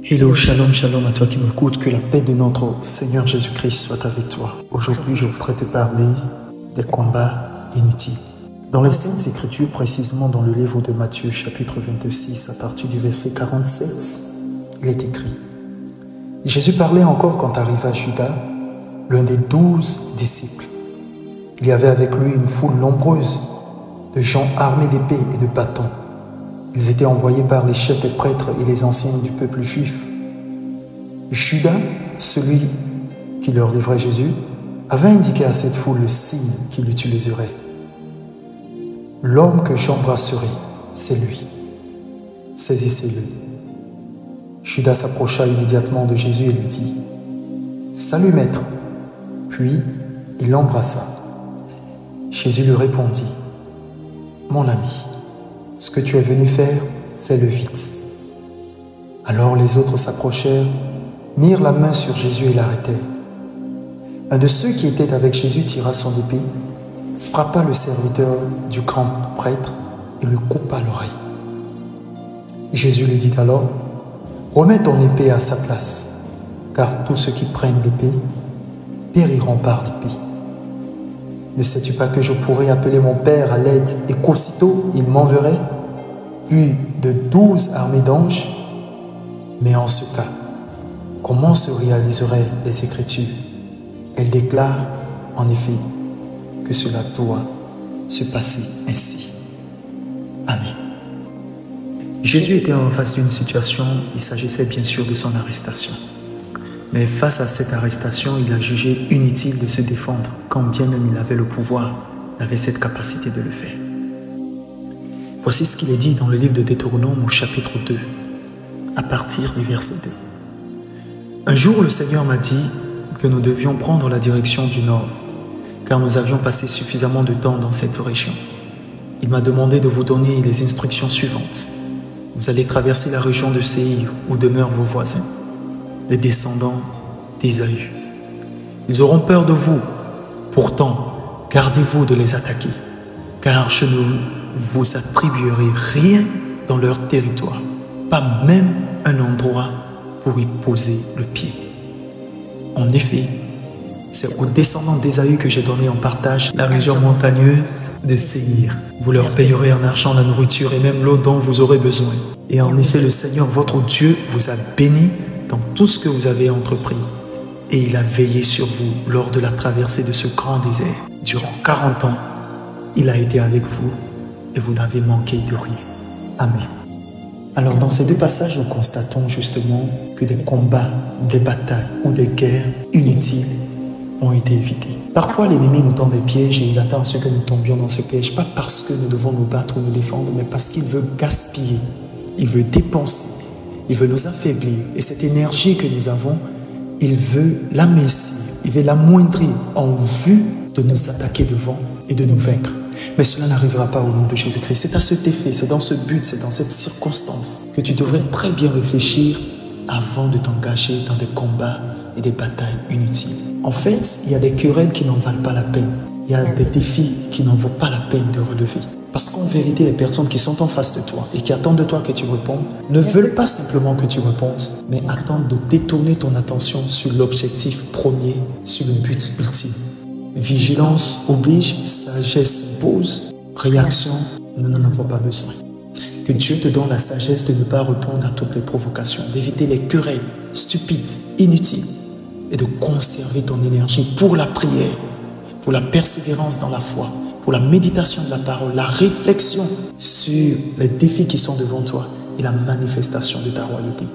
Hello, shalom, shalom à toi qui m'écoutes, que la paix de notre Seigneur Jésus-Christ soit avec toi. Aujourd'hui, je voudrais te parler des combats inutiles. Dans les Saintes Écritures, précisément dans le livre de Matthieu, chapitre 26, à partir du verset 47, il est écrit: Jésus parlait encore quand arriva Judas, l'un des 12 disciples. Il y avait avec lui une foule nombreuse de gens armés d'épées et de bâtons. Ils étaient envoyés par les chefs des prêtres et les anciens du peuple juif. Judas, celui qui leur livrait Jésus, avait indiqué à cette foule le signe qu'il utiliserait. L'homme que j'embrasserai, c'est lui. Saisissez-le. Judas s'approcha immédiatement de Jésus et lui dit: Salut maître. Puis il l'embrassa. Jésus lui répondit: Mon ami, ce que tu es venu faire, fais-le vite. Alors les autres s'approchèrent, mirent la main sur Jésus et l'arrêtèrent. Un de ceux qui étaient avec Jésus tira son épée, frappa le serviteur du grand prêtre et lui coupa l'oreille. Jésus lui dit alors: Remets ton épée à sa place, car tous ceux qui prennent l'épée périront par l'épée. Ne sais-tu pas que je pourrais appeler mon Père à l'aide et qu'aussitôt il m'enverrait plus de 12 armées d'anges? Mais en ce cas, comment se réaliseraient les Écritures? Elles déclarent en effet que cela doit se passer ainsi. Amen. Jésus était en face d'une situation, il s'agissait bien sûr de son arrestation. Mais face à cette arrestation, il a jugé inutile de se défendre, quand bien même il avait le pouvoir, il avait cette capacité de le faire. Voici ce qu'il est dit dans le livre de Deutéronome au chapitre 2, à partir du verset 2. Un jour, le Seigneur m'a dit que nous devions prendre la direction du nord, car nous avions passé suffisamment de temps dans cette région. Il m'a demandé de vous donner les instructions suivantes. Vous allez traverser la région de Séhir, où demeurent vos voisins, les descendants d'Ésaü. Ils auront peur de vous. Pourtant, gardez-vous de les attaquer, car je ne vous attribuerai rien dans leur territoire, pas même un endroit pour y poser le pied. En effet, c'est aux descendants d'Ésaü que j'ai donné en partage la région montagneuse de Séhir. Vous leur payerez en argent la nourriture et même l'eau dont vous aurez besoin. Et en effet, le Seigneur, votre Dieu, vous a béni dans tout ce que vous avez entrepris. Et il a veillé sur vous lors de la traversée de ce grand désert. Durant 40 ans, il a été avec vous et vous n'avez manqué de rien. Amen. Alors dans ces deux passages, nous constatons justement que des combats, des batailles ou des guerres inutiles ont été évités. Parfois, l'ennemi nous tend des pièges et il attend à ce que nous tombions dans ce piège, pas parce que nous devons nous battre ou nous défendre, mais parce qu'il veut gaspiller, il veut dépenser, il veut nous affaiblir. Et cette énergie que nous avons, il veut l'amincir, il veut l'amoindrir en vue de nous attaquer devant et de nous vaincre. Mais cela n'arrivera pas au nom de Jésus-Christ. C'est à cet effet, c'est dans ce but, c'est dans cette circonstance que tu devrais très bien réfléchir avant de t'engager dans des combats et des batailles inutiles. En fait, il y a des querelles qui n'en valent pas la peine. Il y a des défis qui n'en vaut pas la peine de relever. Parce qu'en vérité, les personnes qui sont en face de toi et qui attendent de toi que tu répondes ne veulent pas simplement que tu répondes, mais attendent de détourner ton attention sur l'objectif premier, sur le but ultime. Vigilance oblige, sagesse impose, réaction, nous n'en avons pas besoin. Que Dieu te donne la sagesse de ne pas répondre à toutes les provocations, d'éviter les querelles stupides, inutiles, et de conserver ton énergie pour la prière, pour la persévérance dans la foi, pour la méditation de la parole, la réflexion sur les défis qui sont devant toi et la manifestation de ta royauté.